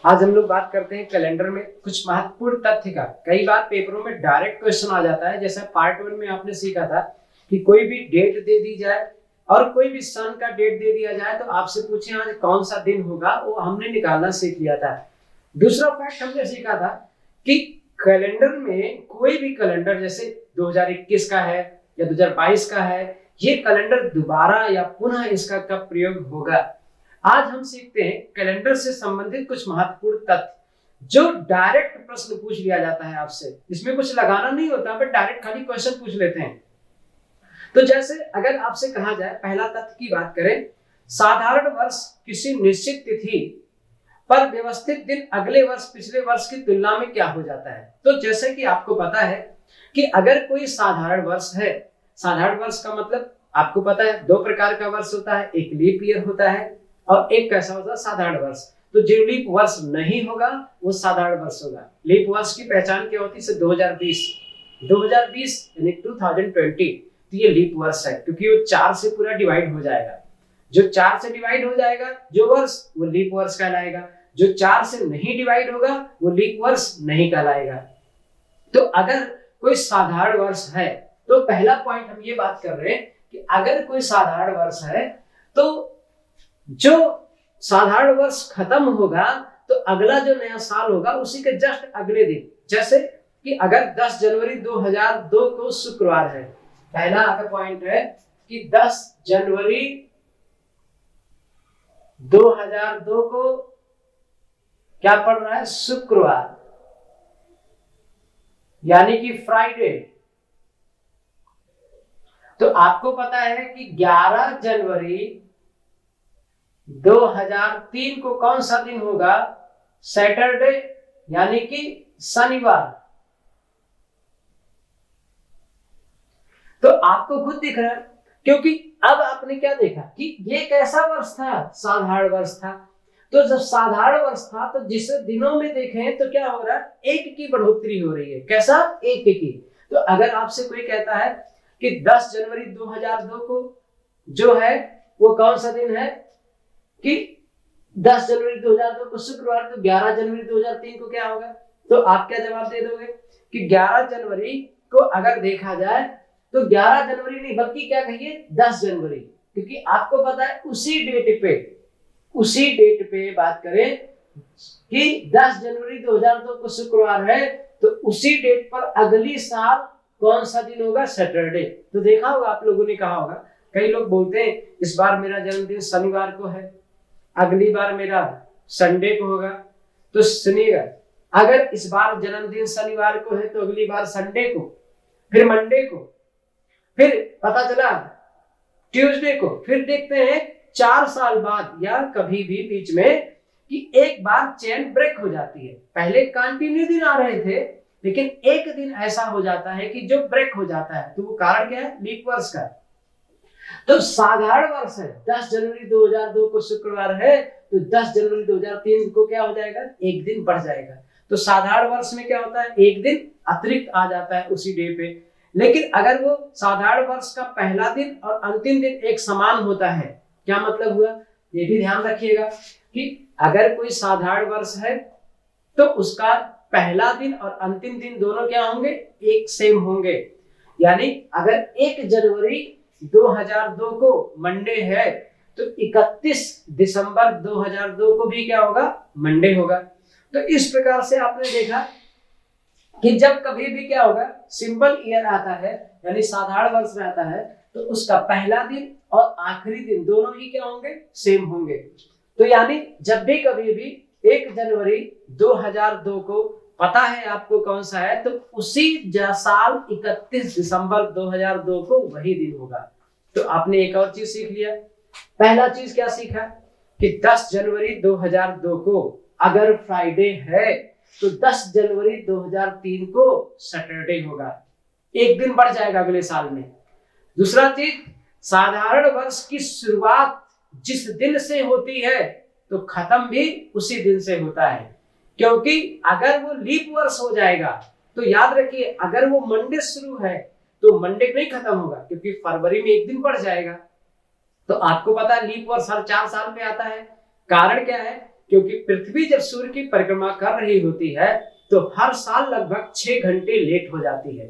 आज हम लोग बात करते हैं कैलेंडर में कुछ महत्वपूर्ण तथ्य का। कई बार पेपरों में डायरेक्ट क्वेश्चन आ जाता है, जैसा पार्ट 1 में आपने सीखा था कि कोई भी डेट दे दी जाए और कोई भी सन का डेट दे दिया जाए तो आपसे पूछे आज कौन सा दिन होगा, वो हमने निकालना सीख लिया था। दूसरा फैक्ट हमने सीखा था कि कैलेंडर में कोई भी कैलेंडर जैसे 2021 का है या 2022 का है, ये कैलेंडर दोबारा या पुनः इसका कब प्रयोग होगा। आज हम सीखते हैं कैलेंडर से संबंधित कुछ महत्वपूर्ण तथ्य जो डायरेक्ट प्रश्न पूछ लिया जाता है आपसे। इसमें कुछ लगाना नहीं होता, बट डायरेक्ट खाली क्वेश्चन पूछ लेते हैं। तो जैसे अगर आपसे कहा जाए, पहला तथ्य की बात करें, साधारण वर्ष किसी निश्चित तिथि पर व्यवस्थित दिन अगले वर्ष पिछले वर्ष की तुलना में क्या हो जाता है। तो जैसे कि आपको पता है कि अगर कोई साधारण वर्ष है, साधारण वर्ष का मतलब आपको पता है दो प्रकार का वर्ष होता है, एक लीप ईयर होता है और एक कैसा होता है, साधारण वर्ष। तो जो लीप वर्ष नहीं होगा वो साधारण वर्ष होगा। लीप वर्ष की पहचान क्या होती है? 2020 यानी 2020, तो ये लीप वर्ष है क्योंकि वो 4 से पूरा डिवाइड हो जाएगा। जो 4 से डिवाइड हो जाएगा जो वर्ष, वो लीप वर्ष कहलाएगा। जो 4 से नहीं डिवाइड होगा वो लीप वर्ष नहीं कहलाएगा। तो अगर कोई साधारण वर्ष है, तो पहला पॉइंट हम ये बात कर रहे हैं कि अगर कोई साधारण वर्ष है तो जो साधारण वर्ष खत्म होगा तो अगला जो नया साल होगा उसी के जस्ट अगले दिन, जैसे कि अगर 10 जनवरी 2002 को शुक्रवार है, पहला अगर पॉइंट है कि 10 जनवरी 2002 को क्या पड़ रहा है? शुक्रवार, यानी कि फ्राइडे। तो आपको पता है कि 11 जनवरी 2003 को कौन सा दिन होगा? सैटरडे, यानी कि शनिवार। तो आपको खुद दिख रहा है, क्योंकि अब आपने क्या देखा कि ये कैसा वर्ष था? साधारण वर्ष था। तो जब साधारण वर्ष था तो जिसे दिनों में देखें तो क्या हो रहा है? एक की बढ़ोतरी हो रही है। कैसा? एक की। तो अगर आपसे कोई कहता है कि 10 जनवरी 2002 को जो है वो कौन सा दिन है, कि 10 जनवरी 2002 को शुक्रवार, तो 11 जनवरी 2003 को क्या होगा? तो आप क्या जवाब दे दोगे कि 11 जनवरी को अगर देखा जाए तो 11 जनवरी नहीं बल्कि क्या कहिए 10 जनवरी, क्योंकि आपको पता है उसी डेट पे बात करें कि 10 जनवरी 2002 को शुक्रवार है तो उसी डेट पर अगली साल कौन सा दिन होगा? सैटरडे। तो देखा होगा आप लोगों ने, कहा होगा, कई लोग बोलते हैं इस बार मेरा जन्मदिन शनिवार को है, अगली बार मेरा संडे को होगा। तो सुनिएगा, अगर इस बार जन्मदिन शनिवार को है तो अगली बार संडे को, फिर मंडे को, फिर पता चला ट्यूसडे को, फिर देखते हैं 4 साल बाद या कभी भी बीच में कि एक बार चेन ब्रेक हो जाती है। पहले कंटिन्यू दिन आ रहे थे, लेकिन एक दिन ऐसा हो जाता है कि जो ब्रेक हो जाता है। तो वो कारण क्या है? लीप वर्ष का। तो साधारण वर्ष है 10 जनवरी 2002 को शुक्रवार है, तो 10 जनवरी 2003 को क्या हो जाएगा? एक दिन बढ़ जाएगा। तो साधारण वर्ष में क्या होता है? एक दिन अतिरिक्त आ जाता है उसी डे पे। लेकिन अगर वो साधारण वर्ष का पहला दिन और अंतिम दिन एक समान होता है, क्या मतलब हुआ? ये भी ध्यान रखिएगा कि अगर कोई साधारण वर्ष है तो उसका पहला दिन और अंतिम दिन दोनों क्या होंगे? एक सेम होंगे। यानी अगर 1 जनवरी 2002 को मंडे है तो 31 दिसंबर 2002 को भी क्या होगा? मंडे होगा। तो इस प्रकार से आपने देखा कि जब कभी भी क्या होगा? सिंपल ईयर आता है, यानी साधारण वर्ष रहता है, तो उसका पहला दिन और आखिरी दिन दोनों ही क्या होंगे? सेम होंगे। तो यानी जब भी कभी भी 1 जनवरी 2002 को पता है आपको कौन सा है, तो उसी साल 31 दिसंबर 2002 को वही दिन होगा। तो आपने एक और चीज सीख लिया। पहला चीज क्या सीखा कि 10 जनवरी 2002 को अगर फ्राइडे है तो 10 जनवरी 2003 को सैटरडे होगा, एक दिन बढ़ जाएगा अगले साल में। दूसरा चीज, साधारण वर्ष की शुरुआत जिस दिन से होती है तो खत्म भी उसी दिन से होता है, क्योंकि अगर वो लीप वर्ष हो जाएगा तो याद रखिए अगर वो मंडे शुरू है तो मंडे नहीं खत्म होगा, क्योंकि फरवरी में एक दिन बढ़ जाएगा। तो आपको पता है लीप वर्ष हर 4 साल पे आता है। कारण क्या है क्योंकि पृथ्वी जब सूर्य की परिक्रमा कर रही होती है तो हर साल लगभग 6 घंटे लेट हो जाती है।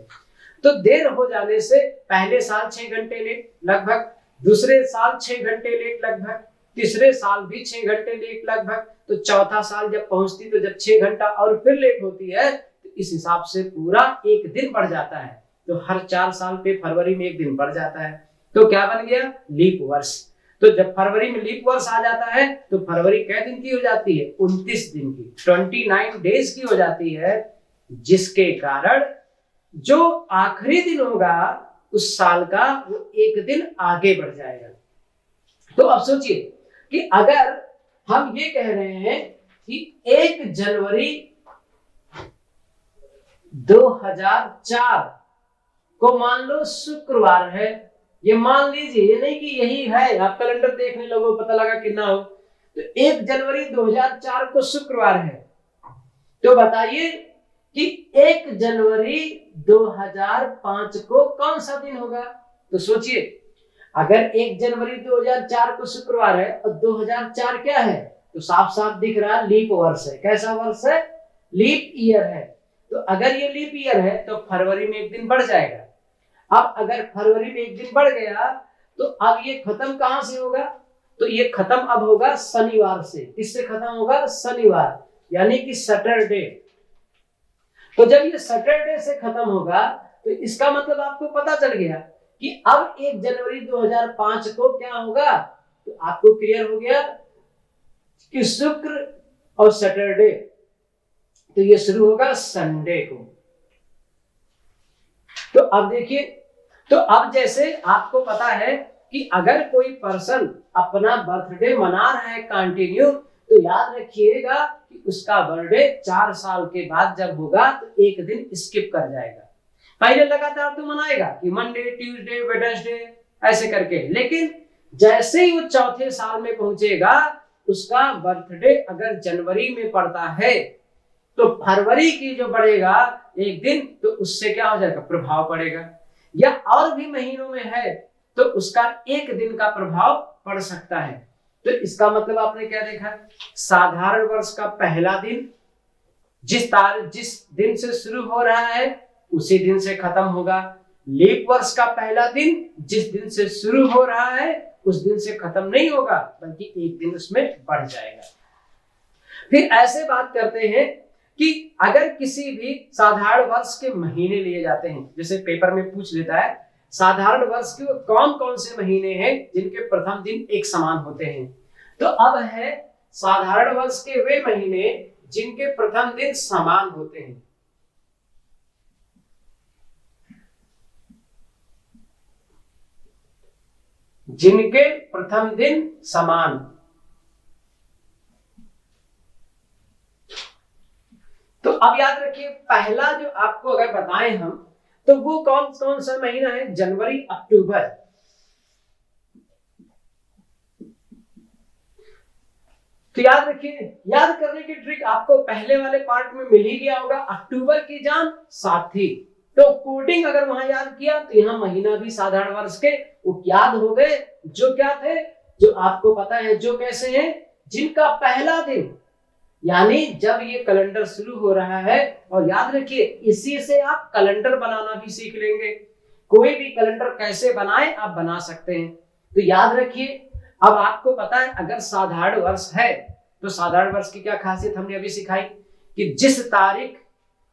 तो देर हो जाने से पहले साल 6 घंटे लेट लगभग, दूसरे साल 6 घंटे लेट लगभग, तीसरे साल भी 6 घंटे लेट लगभग, तो चौथा साल जब पहुंचती तो जब 6 घंटा और फिर लेट होती है, तो इस हिसाब से पूरा एक दिन बढ़ जाता है। तो हर 4 साल पे फरवरी में एक दिन बढ़ जाता है। तो क्या बन गया? लीप वर्ष। तो जब फरवरी में लीप वर्ष आ जाता है तो फरवरी कै दिन की हो जाती है? 29 दिन की, 29 डेज की हो जाती है, जिसके कारण जो आखिरी दिन होगा उस साल का वो एक दिन आगे बढ़ जाएगा। तो अब सोचिए कि अगर हम ये कह रहे हैं कि 1 जनवरी 2004 को मान लो शुक्रवार है, ये मान लीजिए, ये नहीं कि यही है, आप कैलेंडर देखने लगो पता लगा कितना हो, तो 1 जनवरी 2004 को शुक्रवार है, तो बताइए कि 1 जनवरी 2005 को कौन सा दिन होगा? तो सोचिए, अगर 1 जनवरी 2004 को शुक्रवार है और 2004 क्या है, तो साफ साफ दिख रहा है लीप वर्ष है। कैसा वर्ष है? लीप ईयर है। तो अगर ये लीप ईयर है तो फरवरी में एक दिन बढ़ जाएगा। अब अगर फरवरी में एक दिन बढ़ गया तो अब ये खत्म कहां से होगा? तो ये खत्म अब होगा शनिवार से। किससे खत्म होगा? शनिवार, यानी कि सैटरडे। तो जब ये सैटरडे से खत्म होगा तो इसका मतलब आपको पता चल गया कि अब 1 जनवरी 2005 को क्या होगा? तो आपको क्लियर हो गया कि शुक्र और सैटरडे, तो ये शुरू होगा संडे को। तो अब देखिए, तो अब जैसे आपको पता है कि अगर कोई पर्सन अपना बर्थडे मना रहा है कंटिन्यू, तो याद रखिएगा कि उसका बर्थडे 4 साल के बाद जब होगा तो एक दिन स्किप कर जाएगा। पहले लगातार तो मनाएगा कि मंडे, ट्यूसडे, वेडनेसडे ऐसे करके, लेकिन जैसे ही वो चौथे साल में पहुंचेगा, उसका बर्थडे अगर जनवरी में पड़ता है तो फरवरी की जो बढ़ेगा एक दिन, तो उससे क्या हो जाएगा? प्रभाव पड़ेगा। या और भी महीनों में है तो उसका एक दिन का प्रभाव पड़ सकता है। तो इसका मतलब आपने क्या देखा? साधारण वर्ष का पहला दिन जिस दिन से शुरू हो रहा है उसी दिन से खत्म होगा। लीप वर्ष का पहला दिन जिस दिन से शुरू हो रहा है उस दिन से खत्म नहीं होगा, बल्कि एक दिन उसमें बढ़ जाएगा। फिर ऐसे बात करते हैं कि अगर किसी भी साधारण वर्ष के महीने लिए जाते हैं, जैसे पेपर में पूछ लेता है साधारण वर्ष के कौन कौन से महीने हैं जिनके प्रथम दिन एक समान होते हैं, तो अब है साधारण वर्ष के वे महीने जिनके प्रथम दिन समान होते हैं। जिनके प्रथम दिन समान, तो अब याद रखिए पहला जो आपको अगर बताएं हम, तो वो कौन कौन सा महीना है? जनवरी अक्टूबर। तो याद रखिए, याद करने की ट्रिक आपको पहले वाले पार्ट में मिल ही गया होगा। अक्टूबर की जान साथी, तो कोडिंग अगर वहां याद किया तो यहाँ महीना भी साधारण वर्ष के वो याद हो गए, जो क्या थे, जो आपको पता है, जो कैसे हैं, जिनका पहला दिन, यानी जब ये कैलेंडर शुरू हो रहा है। और याद रखिए इसी से आप कैलेंडर बनाना भी सीख लेंगे। कोई भी कैलेंडर कैसे बनाए आप बना सकते हैं। तो याद रखिए, अब आपको पता है अगर साधारण वर्ष है तो साधारण वर्ष की क्या खासियत हमने अभी सिखाई कि जिस तारीख,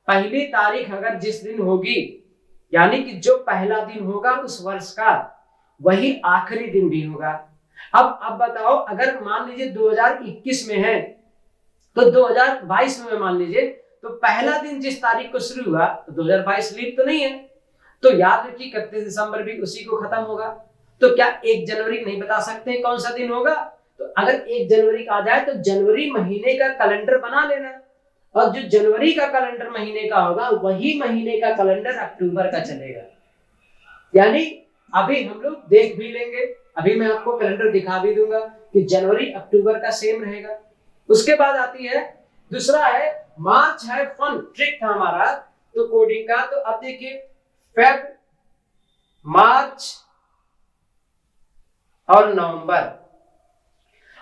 पहली तारीख अगर जिस दिन होगी, यानी कि जो पहला दिन होगा उस वर्ष का, वही आखिरी दिन भी होगा। अब बताओ, अगर मान लीजिए 2021 में है तो 2022 में मान लीजिए, तो पहला दिन जिस तारीख को शुरू हुआ तो 2022 लीप तो नहीं है, तो याद रखिए 31 दिसंबर भी उसी को खत्म होगा। तो क्या 1 जनवरी नहीं बता सकते कौन सा दिन होगा? तो अगर 1 जनवरी आ जाए तो जनवरी महीने का कैलेंडर बना लेना, और जो जनवरी का कैलेंडर महीने का होगा वही महीने का कैलेंडर अक्टूबर का चलेगा। यानी अभी हम लोग देख भी लेंगे, अभी मैं आपको कैलेंडर दिखा भी दूंगा कि जनवरी अक्टूबर का सेम रहेगा। उसके बाद आती है दूसरा है मार्च है फन, ट्रिक था हमारा तो कोडिंग का। तो अब देखिए फेब, मार्च और नवंबर।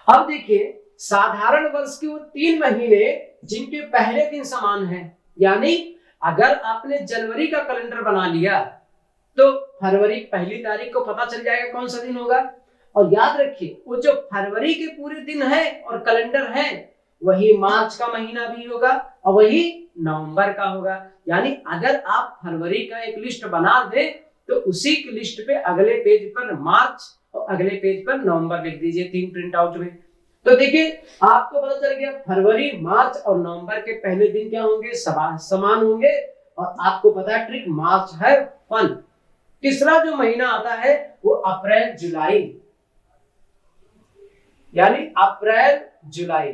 अब देखिए साधारण वर्ष के वो 3 महीने जिनके पहले दिन समान है। यानी अगर आपने जनवरी का कैलेंडर बना लिया तो फरवरी पहली तारीख को पता चल जाएगा कौन सा दिन होगा। और याद रखिए वो जो फरवरी के पूरे दिन है और कैलेंडर है वही मार्च का महीना भी होगा और वही नवंबर का होगा। यानी अगर आप फरवरी का एक लिस्ट बना दे तो उसी की लिस्ट पे अगले पेज पर मार्च और अगले पेज पर नवंबर लिख दीजिए 3 प्रिंट आउट में। तो देखिए आपको पता चल गया फरवरी, मार्च और नवंबर के पहले दिन क्या होंगे, समान होंगे। और आपको पता है ट्रिक, मार्च है फन। तीसरा जो महीना आता है वो अप्रैल जुलाई, यानी अप्रैल जुलाई।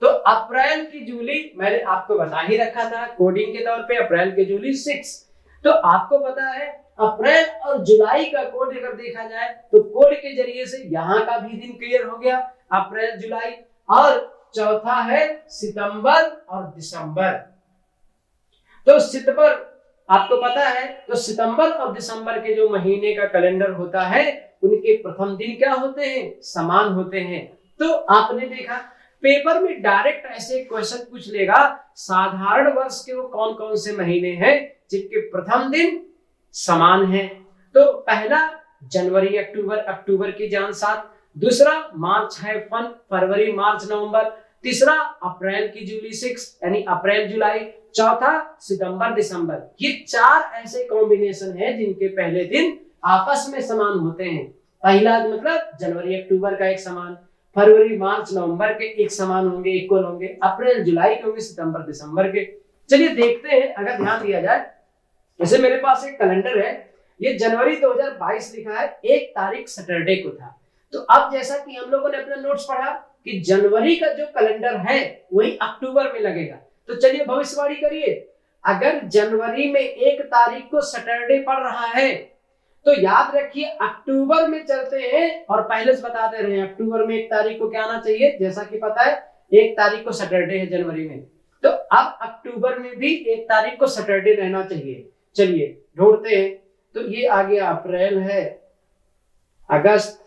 तो अप्रैल की जूली मैंने आपको बता ही रखा था कोडिंग के तौर पे, अप्रैल की जूली 6। तो आपको पता है अप्रैल और जुलाई का कोड अगर देखा जाए तो कोड के जरिए से यहाँ का भी दिन क्लियर हो गया, अप्रैल जुलाई। और चौथा है सितंबर और दिसंबर। तो सितंबर आपको पता है, तो सितंबर और दिसंबर के जो महीने का कैलेंडर होता है उनके प्रथम दिन क्या होते हैं, समान होते हैं। तो आपने देखा पेपर में डायरेक्ट ऐसे क्वेश्चन पूछ लेगा साधारण वर्ष के वो कौन कौन से महीने हैं जिनके प्रथम दिन समान है। तो पहला जनवरी अक्टूबर, अक्टूबर की जान 7। दूसरा मार्च है फन, फरवरी मार्च नवंबर। तीसरा अप्रैल की जूली 6 यानी अप्रैल जुलाई। चौथा सितंबर दिसंबर। ये 4 ऐसे कॉम्बिनेशन है जिनके पहले दिन आपस में समान होते हैं। पहला मतलब जनवरी अक्टूबर का एक समान, फरवरी मार्च नवंबर के एक समान होंगे, इक्वल होंगे, अप्रैल जुलाई के होंगे, सितंबर दिसंबर के। चलिए देखते हैं, अगर ध्यान दिया जाए जैसे मेरे पास एक कैलेंडर है, ये जनवरी 2022 लिखा है, 1 तारीख सैटरडे को था। तो अब जैसा कि हम लोगों ने अपना नोट्स पढ़ा कि जनवरी का जो कैलेंडर है वही अक्टूबर में लगेगा। तो चलिए भविष्यवाणी करिए, अगर जनवरी में 1 तारीख को सैटरडे पड़ रहा है तो याद रखिए अक्टूबर में चलते हैं और पहले से बता दे रहे हैं अक्टूबर में 1 तारीख को क्या आना चाहिए, जैसा कि पता है 1 तारीख को सैटरडे है जनवरी में, तो अब अक्टूबर में भी 1 तारीख को सैटरडे रहना चाहिए। चलिए ढूंढते हैं, तो ये आ गया अप्रैल है, अगस्त,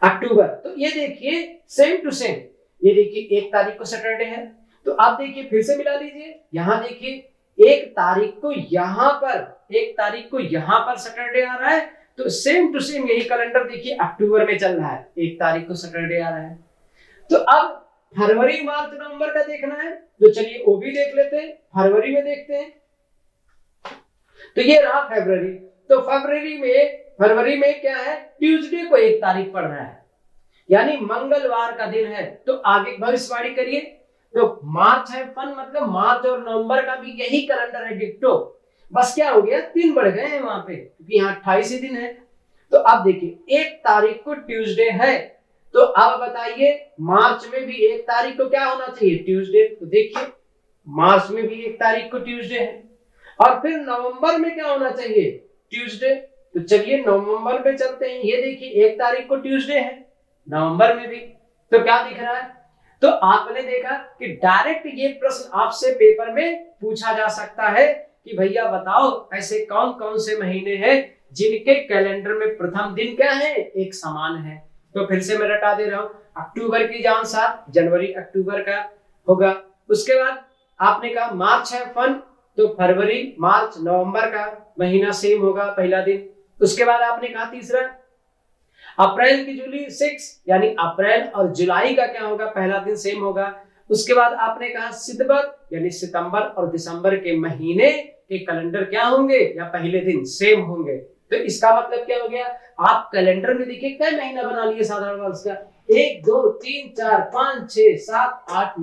अक्टूबर। तो ये देखिए सेम टू सेम, ये देखिए 1 तारीख को सैटरडे है। तो आप देखिए फिर से मिला लीजिए, यहां देखिए 1 तारीख को यहां पर, 1 तारीख को यहां पर सैटरडे आ रहा है। तो सेम टू सेम यही कैलेंडर देखिए अक्टूबर में चल रहा है, 1 तारीख को सैटरडे आ रहा है। तो अब फरवरी मार्च नवंबर का देखना है, तो चलिए वो भी देख लेते हैं, फरवरी में देखते हैं। तो ये रहा फरवरी। तो फरवरी में क्या है, ट्यूसडे को 1 तारीख पड़ रहा है, यानी मंगलवार का दिन है। तो आगे भविष्यवाणी करिए। तो मार्च है फन, मतलब मार्च और नवंबर का भी यही कैलेंडर है डिक्टो, बस क्या हो गया 3 बढ़ गए हैं वहां पे, क्योंकि यहाँ 28 ही दिन है। तो अब देखिए 1 तारीख को ट्यूसडे है, तो अब बताइए मार्च में भी 1 तारीख को क्या होना चाहिए, ट्यूसडे। तो देखिए मार्च में भी 1 तारीख को ट्यूसडे है, और फिर नवंबर में क्या होना चाहिए, ट्यूसडे। तो चलिए नवंबर में चलते हैं, ये देखिए 1 तारीख को ट्यूसडे है नवंबर में भी। तो क्या दिख रहा है, तो आपने देखा कि डायरेक्ट ये प्रश्न आपसे पेपर में पूछा जा सकता है कि भैया बताओ ऐसे कौन कौन से महीने हैं जिनके कैलेंडर में प्रथम दिन क्या है, एक समान है। तो फिर से मैं रटा दे रहा हूं, अक्टूबर की जान 7, जनवरी अक्टूबर का होगा। उसके बाद आपने कहा मार्च है फन, तो फरवरी मार्च नवंबर का महीना सेम होगा पहला दिन। उसके बाद आपने कहा तीसरा अप्रैल की जूली 6, यानी अप्रैल और जुलाई का क्या होगा, पहला दिन सेम होगा। उसके बाद आपने कहा सितंबर, यानी सितंबर और दिसंबर के महीने के कैलेंडर क्या होंगे या पहले दिन सेम होंगे। तो इसका मतलब क्या हो गया, आप कैलेंडर में देखिए क्या महीना बना लिए साधारण वर्ष का, 1 2 3 4 5 6 7 8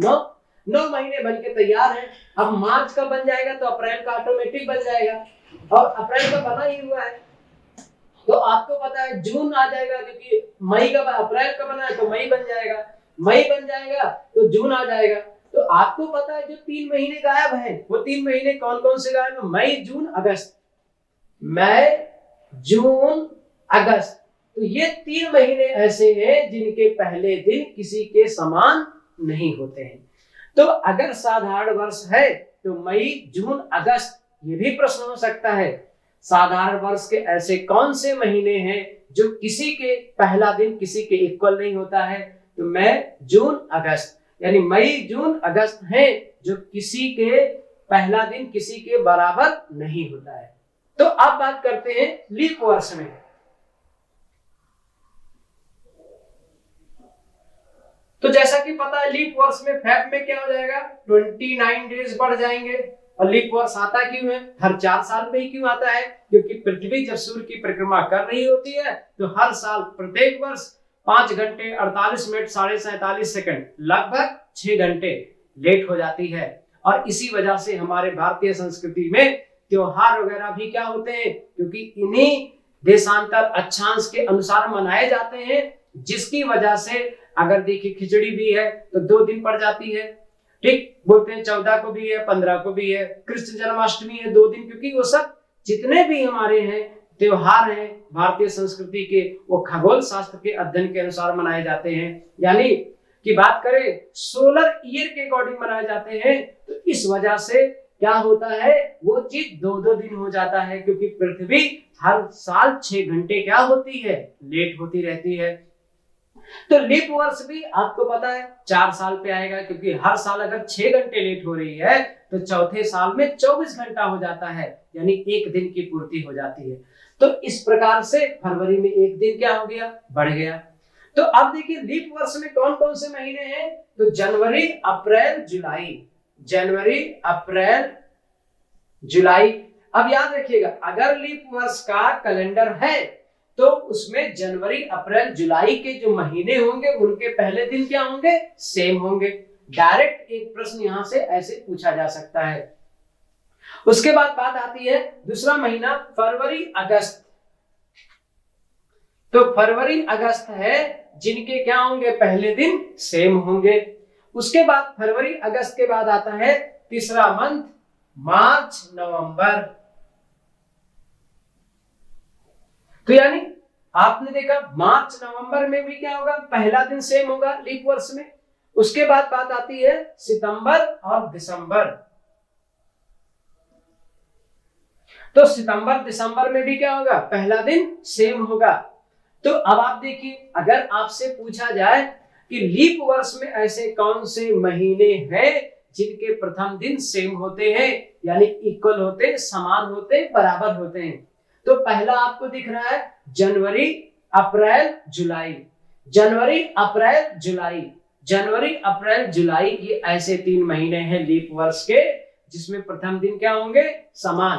9 महीने बन के तैयार है। अब मार्च का बन जाएगा तो अप्रैल का ऑटोमेटिक बन जाएगा, और अप्रैल का बना ही हुआ है। तो आपको पता है जून आ जाएगा, क्योंकि मई का अप्रैल का बना है तो मई बन जाएगा, मई बन जाएगा तो जून आ जाएगा। तो आपको पता है जो 3 महीने गायब हैं वो 3 महीने कौन कौन से गायब है, मई जून अगस्त, मई जून अगस्त। तो ये 3 महीने ऐसे हैं जिनके पहले दिन किसी के समान नहीं होते हैं। तो अगर साधारण वर्ष है तो मई जून अगस्त, ये भी प्रश्न हो सकता है साधारण वर्ष के ऐसे कौन से महीने हैं जो किसी के पहला दिन किसी के इक्वल नहीं होता है। तो मई जून अगस्त, यानी मई जून अगस्त है जो किसी के पहला दिन किसी के बराबर नहीं होता है। तो अब बात करते हैं लीप वर्ष में। तो जैसा कि पता है लीप वर्ष में फेब में क्या हो जाएगा, 29 डेज बढ़ जाएंगे। और लीप वर्ष आता क्यों है, हर 4 साल में ही क्यों आता है, क्योंकि पृथ्वी जब सूर्य की परिक्रमा कर रही होती है तो हर साल प्रत्येक वर्ष 5 घंटे 48 मिनट 47.5 सेकंड लगभग 6 घंटे लेट हो जाती है। और इसी वजह से हमारे भारतीय संस्कृति में त्योहार वगैरह भी क्या होते हैं, क्योंकि इन्हीं देशांतर अक्षांश के अनुसार मनाए जाते हैं, जिसकी वजह से अगर देखिए खिचड़ी भी है तो 2 दिन पड़ जाती है, ठीक बोलते हैं 14 को भी है 15 को भी है, कृष्ण जन्माष्टमी है 2 दिन, क्योंकि वो सब जितने भी हमारे हैं त्योहार हैं भारतीय संस्कृति के, वो खगोल शास्त्र के अध्ययन के अनुसार मनाए जाते हैं। यानी कि बात करें सोलर ईयर के अकॉर्डिंग मनाए जाते हैं। तो इस वजह से क्या होता है, वो चीज 2-2 दिन हो जाता है, क्योंकि पृथ्वी हर साल 6 घंटे क्या होती है, लेट होती रहती है। तो लीप वर्ष भी आपको पता है 4 साल पे आएगा, क्योंकि हर साल अगर 6 घंटे लेट हो रही है तो चौथे साल में 24 घंटा हो जाता है, यानी 1 दिन की पूर्ति हो जाती है। तो इस प्रकार से फरवरी में 1 दिन क्या हो गया, बढ़ गया। तो अब देखिए लीप वर्ष में कौन कौन से महीने हैं, तो जनवरी अप्रैल जुलाई, जनवरी अप्रैल जुलाई। अब याद रखिएगा अगर लीप वर्ष का कैलेंडर है तो उसमें जनवरी अप्रैल जुलाई के जो महीने होंगे उनके पहले दिन क्या होंगे, सेम होंगे। डायरेक्ट एक प्रश्न यहां से ऐसे पूछा जा सकता है। उसके बाद बात आती है दूसरा महीना फरवरी अगस्त। तो फरवरी अगस्त है जिनके क्या होंगे, पहले दिन सेम होंगे। उसके बाद फरवरी अगस्त के बाद आता है तीसरा मंथ मार्च नवंबर। तो यानी आपने देखा मार्च नवंबर में भी क्या होगा, पहला दिन सेम होगा लीप वर्ष में। उसके बाद बात आती है सितंबर और दिसंबर। तो सितंबर दिसंबर में भी क्या होगा, पहला दिन सेम होगा। तो अब आप देखिए अगर आपसे पूछा जाए कि लीप वर्ष में ऐसे कौन से महीने हैं जिनके प्रथम दिन सेम होते हैं, यानी इक्वल होते हैं, समान होते हैं, बराबर होते हैं। तो पहला आपको दिख रहा है जनवरी अप्रैल जुलाई, जनवरी अप्रैल जुलाई, जनवरी अप्रैल जुलाई, ये ऐसे 3 महीने हैं लीप वर्ष के जिसमें प्रथम दिन क्या होंगे, समान।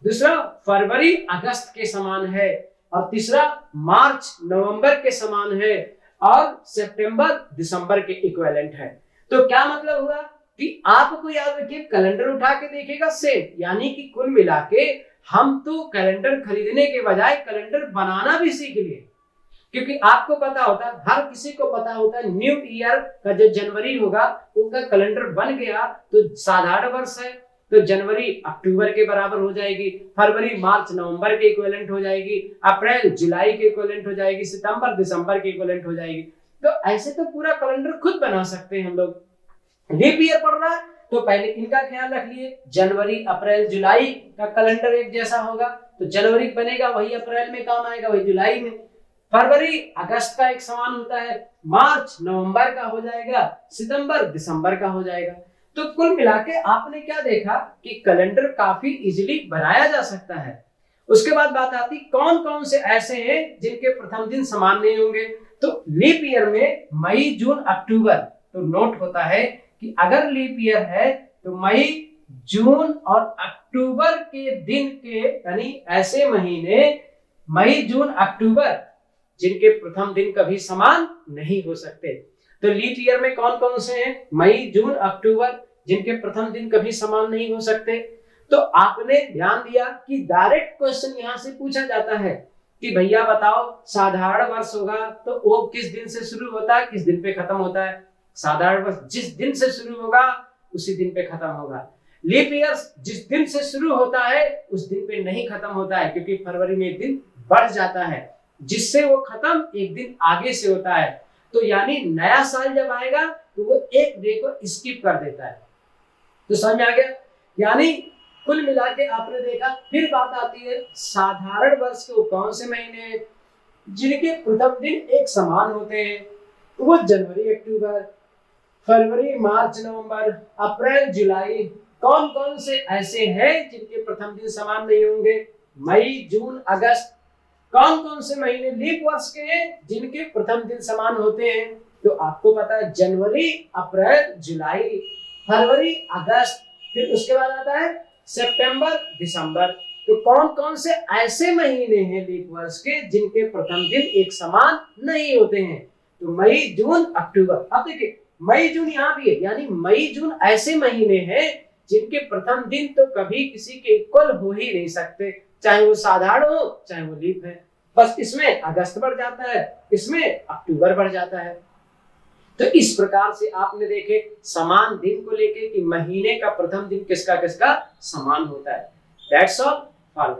दूसरा फरवरी अगस्त के समान है, और तीसरा मार्च नवंबर के समान है, और सितंबर दिसंबर के इक्विवेलेंट है। तो क्या मतलब हुआ कि आपको याद रखिए कैलेंडर उठा के देखेगा सेम, यानी कि कुल मिला के हम तो कैलेंडर खरीदने के बजाय कैलेंडर बनाना भी सीख लिए, क्योंकि आपको पता होता, हर किसी को पता होता है न्यू ईयर का जो जनवरी होगा उनका कैलेंडर बन गया तो साधारण वर्ष है, तो जनवरी अक्टूबर के बराबर हो जाएगी, फरवरी मार्च नवंबर के इक्विवेलेंट हो जाएगी, अप्रैल जुलाई के इक्विवेलेंट हो जाएगी, सितंबर दिसंबर के इक्विवेलेंट हो जाएगी। तो ऐसे तो पूरा कैलेंडर खुद बना सकते हैं हम लोग। लीप ईयर पढ़ रहा है तो पहले इनका ख्याल रख लिए, जनवरी अप्रैल जुलाई का कैलेंडर एक जैसा होगा, तो जनवरी बनेगा वही अप्रैल में काम आएगा, वही जुलाई में। फरवरी अगस्त का एक समान होता है, मार्च नवंबर का हो जाएगा, सितंबर दिसंबर का हो जाएगा। तो कुल मिला के आपने क्या देखा कि कैलेंडर काफी इजीली बनाया जा सकता है। उसके बाद बात आती कौन कौन से ऐसे हैं जिनके प्रथम दिन समान नहीं होंगे। तो लीप ईयर में मई जून अक्टूबर, तो नोट होता है कि अगर लीप ईयर है तो मई जून और अक्टूबर के दिन के, यानी ऐसे महीने मई जून अक्टूबर जिनके प्रथम दिन कभी समान नहीं हो सकते। तो लीप ईयर में कौन कौन से हैं, मई जून अक्टूबर जिनके प्रथम दिन कभी समान नहीं हो सकते। तो आपने ध्यान दिया कि डायरेक्ट क्वेश्चन यहां से पूछा जाता है कि भैया बताओ साधारण वर्ष होगा तो वो किस दिन से शुरू होता है, किस दिन पे खत्म होता है। साधारण वर्ष जिस दिन से शुरू होगा उसी दिन पे खत्म होगा। लीप ईयर जिस दिन से शुरू होता है उस दिन पे नहीं खत्म होता है, क्योंकि फरवरी में एक दिन बढ़ जाता है जिससे वो खत्म एक दिन आगे से होता है। तो यानी नया साल जब आएगा तो वो एक डे को स्किप कर देता है। तो समझ आ गया, यानी कुल मिला के आपने देखा। फिर बात आती है साधारण वर्ष के कौन से महीने हैं जिनके प्रथम दिन एक समान होते हैं। तो वो जनवरी अक्टूबर, फरवरी मार्च नवंबर, अप्रैल जुलाई, कौन कौन से ऐसे हैं जिनके प्रथम दिन समान नहीं होंगे? मई जून अगस्त। कौन कौन से महीने लीप वर्ष के हैं जिनके प्रथम दिन समान होते हैं? तो आपको पता है जनवरी, अप्रैल, जुलाई, फरवरी, अगस्त, फिर उसके बाद आता है सितंबर, दिसंबर। तो कौन कौन से ऐसे महीने हैं लीप वर्ष के जिनके प्रथम दिन एक समान नहीं होते हैं? तो मई जून अक्टूबर। अब देखिए मई जून यहाँ भी है, यानी मई जून ऐसे महीने हैं जिनके प्रथम दिन तो कभी किसी के इक्वल हो ही नहीं सकते, चाहे वो साधारण हो चाहे वो लीप है। बस इसमें अगस्त बढ़ जाता है, इसमें अक्टूबर बढ़ जाता है। तो इस प्रकार से आपने देखे समान दिन को लेके कि महीने का प्रथम दिन किसका किसका समान होता है। That's all for